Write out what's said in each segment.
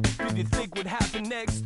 Did you think what happened next?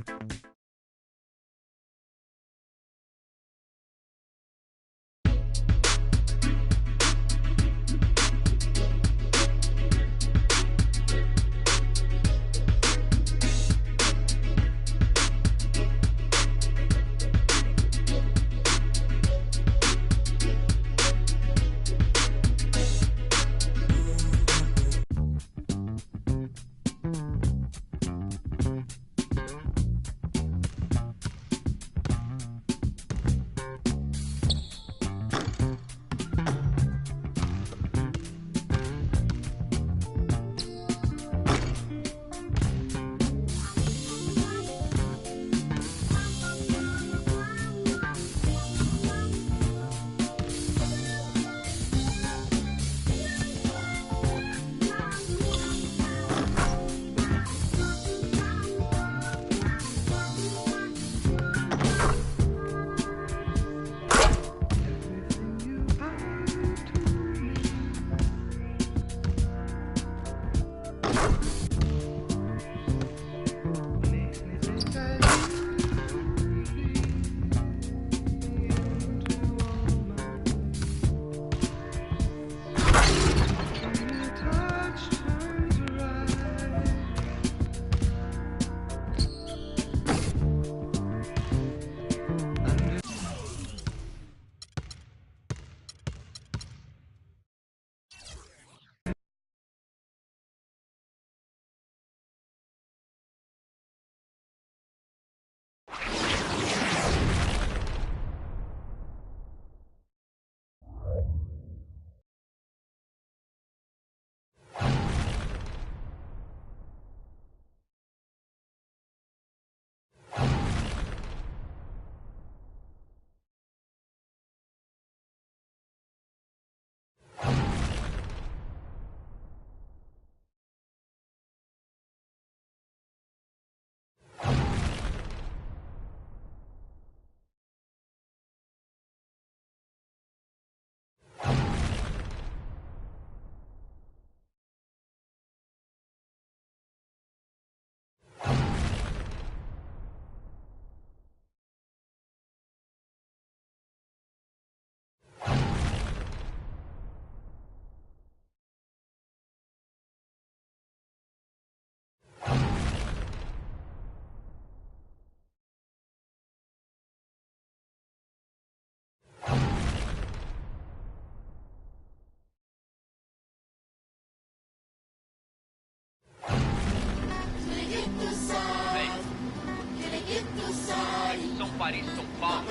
Paris, São Paulo,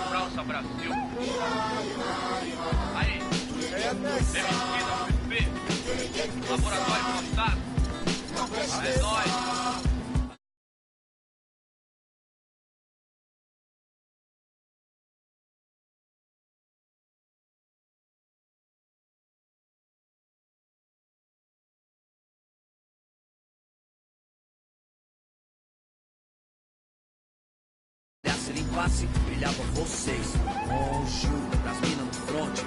França, Brasil. Aí, Demitido, PP, Laboratório Contato. É nóis. Se limpasse, brilhava vocês. Bonjour, das minas no front.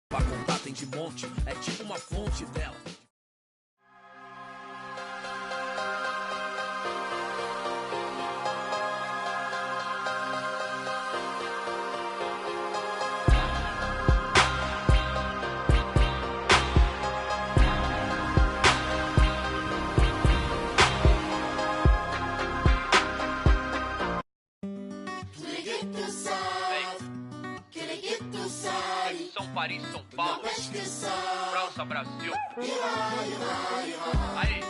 Pra contar tem de monte, é tipo uma fonte dela. Paris, São Paulo, França, Brasil. Aí,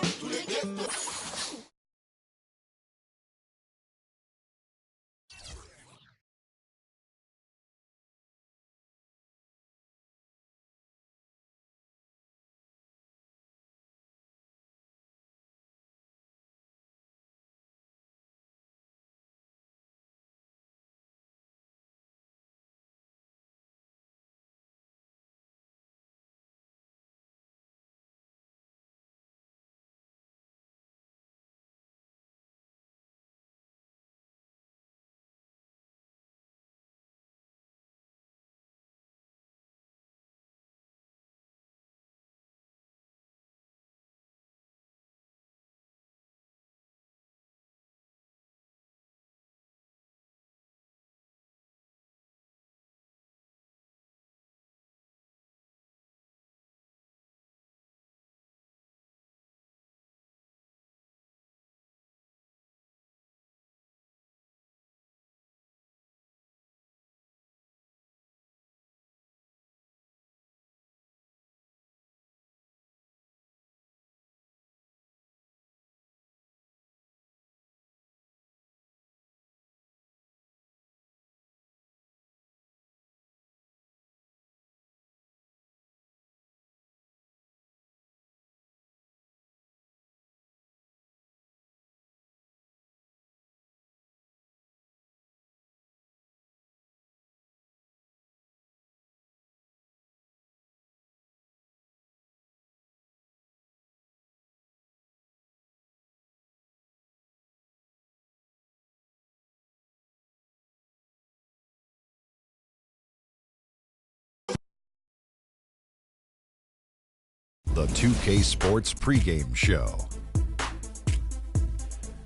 The 2K Sports pregame show.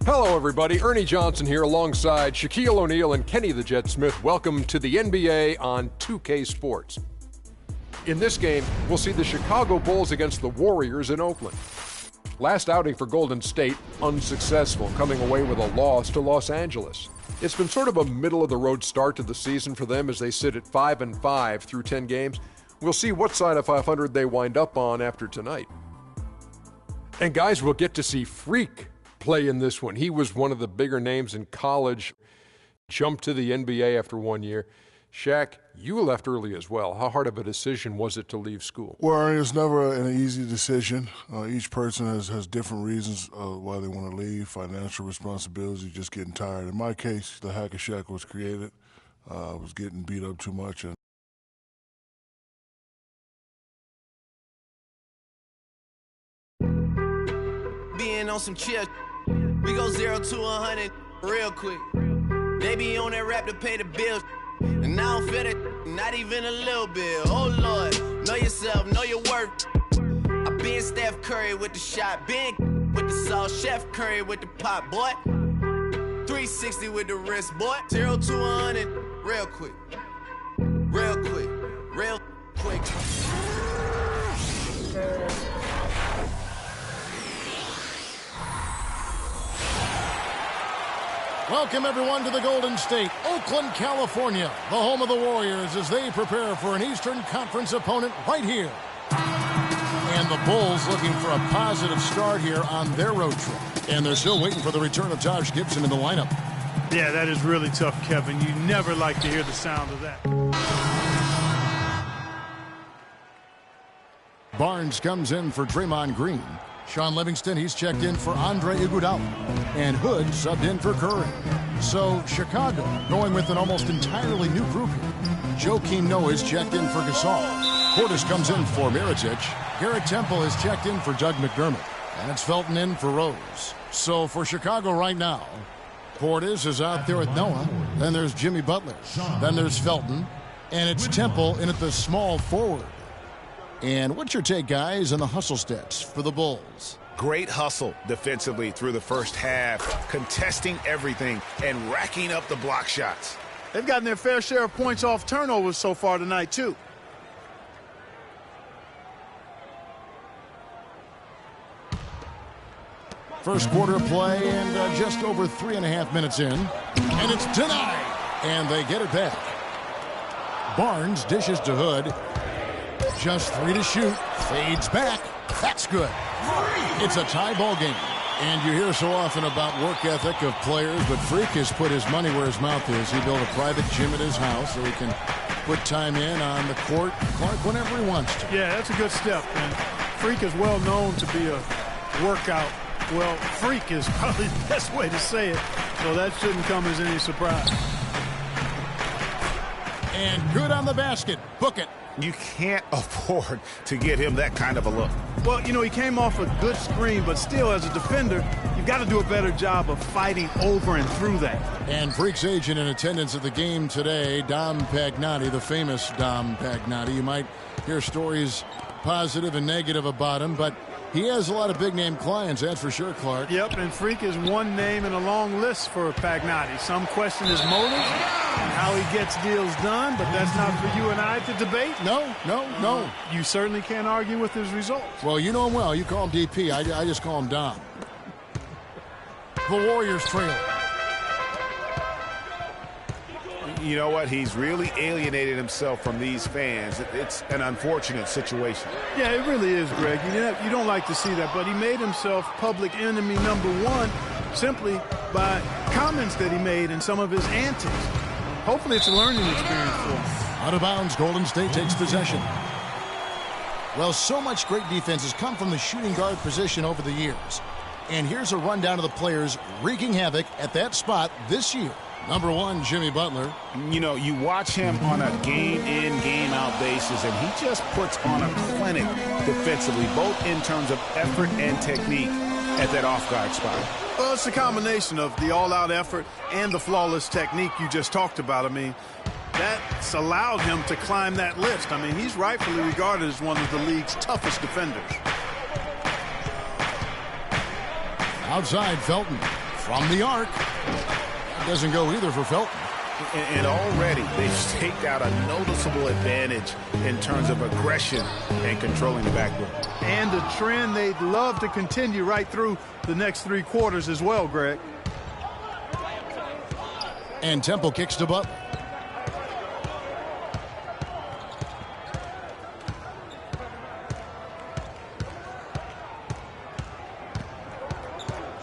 Hello, everybody. Ernie Johnson here alongside Shaquille O'Neal and Kenny the Jet Smith. Welcome to the NBA on 2K Sports. In this game, we'll see the Chicago Bulls against the Warriors in Oakland. Last outing for Golden State, unsuccessful, coming away with a loss to Los Angeles. It's been sort of a middle-of-the-road start to the season for them as they sit at 5-5 through 10 games. We'll see what side of 500 they wind up on after tonight. And guys, we'll get to see Freak play in this one. He was one of the bigger names in college, jumped to the NBA after 1 year. Shaq, you left early as well. How hard of a decision was it to leave school? Well, it's never an easy decision. Each person has different reasons why they want to leave, financial responsibilities, just getting tired. In my case, the Hack of Shaq was created. I was getting beat up too much. And Being on some chill, we go 0 to 100 real quick. They be on that rap to pay the bills, and I don't feel it, not even a little bit. Oh Lord, know yourself, know your worth. I been Steph Curry with the shot, been with the sauce, Chef Curry with the pop, boy. 360 with the wrist, boy. 0 to 100 real quick, real quick, real quick. Welcome, everyone, to the Golden State, Oakland, California, the home of the Warriors as they prepare for an Eastern Conference opponent right here. And the Bulls looking for a positive start here on their road trip. And they're still waiting for the return of Taj Gibson in the lineup. Yeah, that is really tough, Kevin. You never like to hear the sound of that. Barnes comes in for Draymond Green. Sean Livingston, he's checked in for Andre Iguodala. And Hood subbed in for Curry. So Chicago going with an almost entirely new group here. Joakim Noah is checked in for Gasol. Portis comes in for Mirotic. Garrett Temple is checked in for Doug McDermott. And it's Felton in for Rose. So for Chicago right now, Portis is out there with Noah. Then there's Jimmy Butler. Then there's Felton. And it's Temple in at the small forward. And what's your take, guys, on the hustle stats for the Bulls? Great hustle defensively through the first half, contesting everything and racking up the block shots. They've gotten their fair share of points off turnovers so far tonight, too. First quarter play and just over 3.5 minutes in. And it's denied. And they get it back. Barnes dishes to Hood. Just 3 to shoot. Fades back. That's good. It's a tie ball game. And you hear so often about work ethic of players, but Freak has put his money where his mouth is. He built a private gym at his house so he can put time in on the court, Clark, whenever he wants to. Yeah, that's a good step. And Freak is well known to be a workout. Well, freak is probably the best way to say it. So that shouldn't come as any surprise. And good on the basket. Book it. You can't afford to get him that kind of a look. Well, you know, he came off a good screen, but still, as a defender, you've got to do a better job of fighting over and through that. And Freak's agent in attendance at the game today, Dom Pagnotti, the famous Dom Pagnotti. You might hear stories positive and negative about him, but he has a lot of big-name clients, that's for sure, Clark. Yep, and Freak is one name in a long list for Pagnotti. Some question his motives and how he gets deals done, but that's not for you and I to debate. No. You certainly can't argue with his results. Well, you know him well. You call him DP. I just call him Dom. The Warriors trail. You know what? He's really alienated himself from these fans. It's an unfortunate situation. Yeah, it really is, Greg. You don't like to see that, but he made himself public enemy number one simply by comments that he made and some of his antics. Hopefully it's a learning experience for him. Out of bounds, Golden State takes possession. Well, so much great defense has come from the shooting guard position over the years. And here's a rundown of the players wreaking havoc at that spot this year. Number 1, Jimmy Butler. You know, you watch him on a game-in, game-out basis, and he just puts on a clinic defensively, both in terms of effort and technique at that off-guard spot. Well, it's a combination of the all-out effort and the flawless technique you just talked about. I mean, that's allowed him to climb that list. I mean, he's rightfully regarded as one of the league's toughest defenders. Outside, Felton from the arc. That doesn't go either for Felton. And already they've staked out a noticeable advantage in terms of aggression and controlling the backboard. And a trend they'd love to continue right through the next 3 quarters as well, Greg. And Temple kicks to Butler.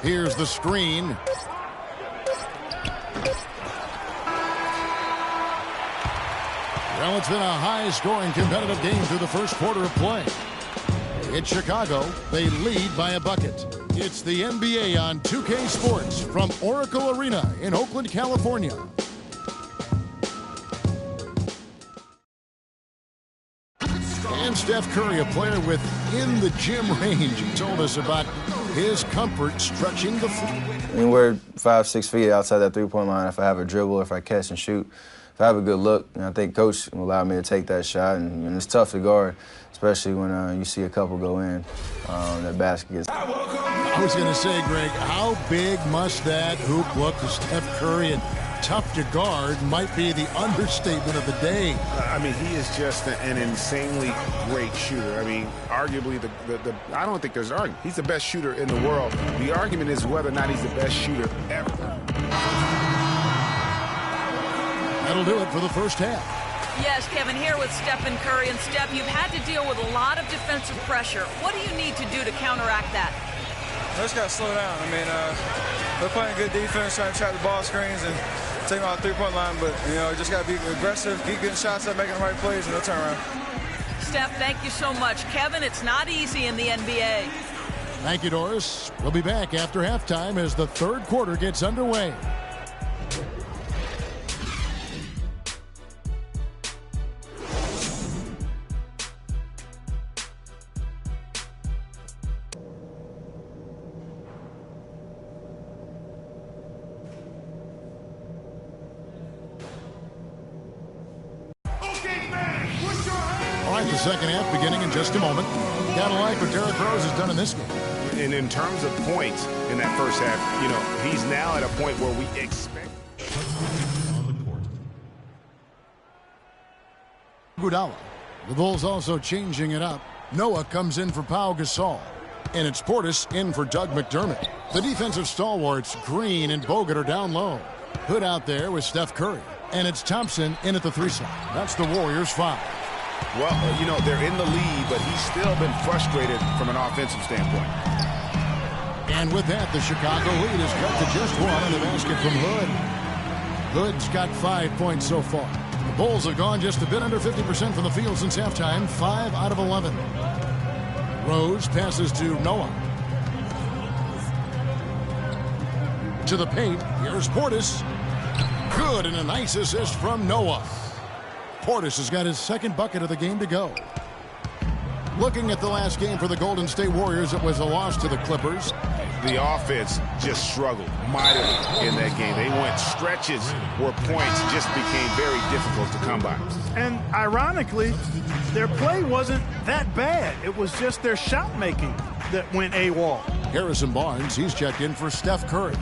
Here's the screen. Well, it's been a high-scoring competitive game through the first quarter of play. It's Chicago. They lead by a bucket. It's the NBA on 2K Sports from Oracle Arena in Oakland, California. And Steph Curry, a player within the gym range, told us about his comfort stretching the floor. Anywhere 5-6 feet outside that three-point line, if I have a dribble, if I catch and shoot, if I have a good look, and I think Coach will allow me to take that shot, and it's tough to guard, especially when you see a couple go in. That basket gets. I was going to say, Greg, how big must that hoop look to Steph Curry? And tough to guard might be the understatement of the day. I mean, he is just an insanely great shooter. I mean, arguably, I don't think there's an argument. He's the best shooter in the world. The argument is whether or not he's the best shooter ever. That'll do it for the first half. Yes, Kevin, here with Stephen Curry. And Steph, you've had to deal with a lot of defensive pressure. What do you need to do to counteract that? I just got to slow down. I mean, they're playing good defense, trying to trap the ball screens and take them out the three-point line. But, just got to be aggressive, keep getting shots up, making the right plays, and they'll turn around. Steph, thank you so much. Kevin, it's not easy in the NBA. Thank you, Doris. We'll be back after halftime as the third quarter gets underway. The second half beginning in just a moment. Gotta like what Derrick Rose has done in this game. And in terms of points in that first half, he's now at a point where we expect. Iguodala. The Bulls also changing it up. Noah comes in for Pau Gasol. And it's Portis in for Doug McDermott. The defensive stalwarts, Green and Bogut, are down low. Hood out there with Steph Curry. And it's Thompson in at the 3 slot. That's the Warriors' foul. Well, they're in the lead, but he's still been frustrated from an offensive standpoint. And with that, the Chicago lead is cut to just 1 on the basket from Hood. Hood's got 5 points so far. The Bulls have gone just a bit under 50% from the field since halftime, 5 out of 11. Rose passes to Noah. To the paint, here's Portis. Good, and a nice assist from Noah. Portis has got his second bucket of the game to go. Looking at the last game for the Golden State Warriors, it was a loss to the Clippers. The offense just struggled mightily in that game. They went stretches where points just became very difficult to come by. And ironically, their play wasn't that bad. It was just their shot making that went AWOL. Harrison Barnes, he's checked in for Steph Curry.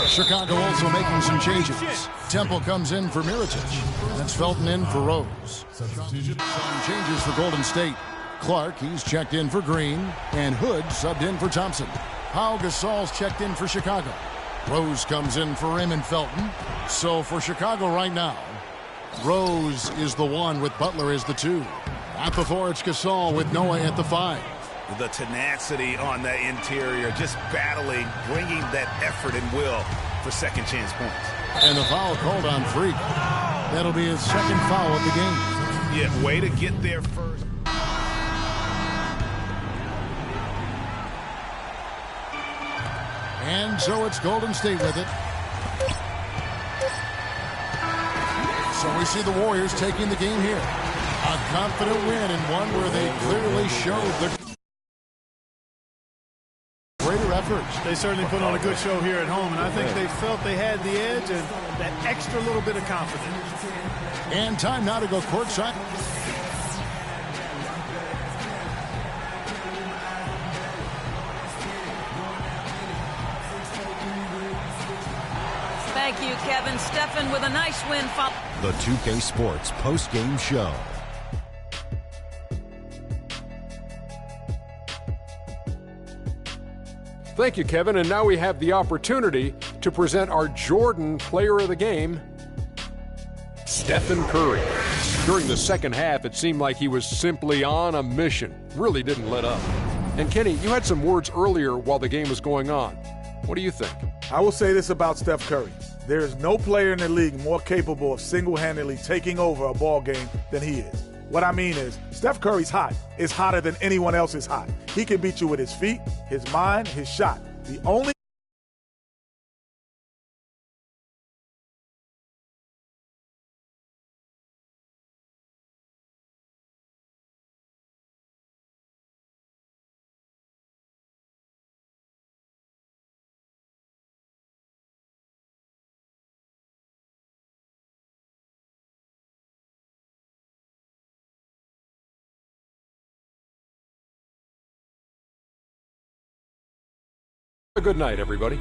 Chicago also making some changes. Temple comes in for Mirotic. That's Felton in for Rose. Some changes for Golden State. Clark, he's checked in for Green. And Hood subbed in for Thompson. Pau Gasol's checked in for Chicago. Rose comes in for Raymond Felton. So for Chicago right now, Rose is the 1 with Butler as the 2. At the 4, it's Gasol with Noah at the 5. The tenacity on the interior, just battling, bringing that effort and will for second chance points. And the foul called on Freak. That'll be his second foul of the game. Yeah, way to get there first. And so it's Golden State with it. So we see the Warriors taking the game here. A confident win and one where they clearly showed the greater efforts. They certainly put on a good show here at home, and I think they felt they had the edge and that extra little bit of confidence. And time now to go courtside. Thank you, Kevin. Stephen with a nice win. The 2K Sports post-game show. Thank you, Kevin. And now we have the opportunity to present our Jordan Player of the Game, Stephen Curry. During the second half, it seemed like he was simply on a mission. Really didn't let up. And Kenny, you had some words earlier while the game was going on. What do you think? I will say this about Steph Curry. There is no player in the league more capable of single-handedly taking over a ball game than he is. What I mean is, Steph Curry's hot. Is hotter than anyone else is hot. He can beat you with his feet, his mind, his shot. The only A good night, everybody.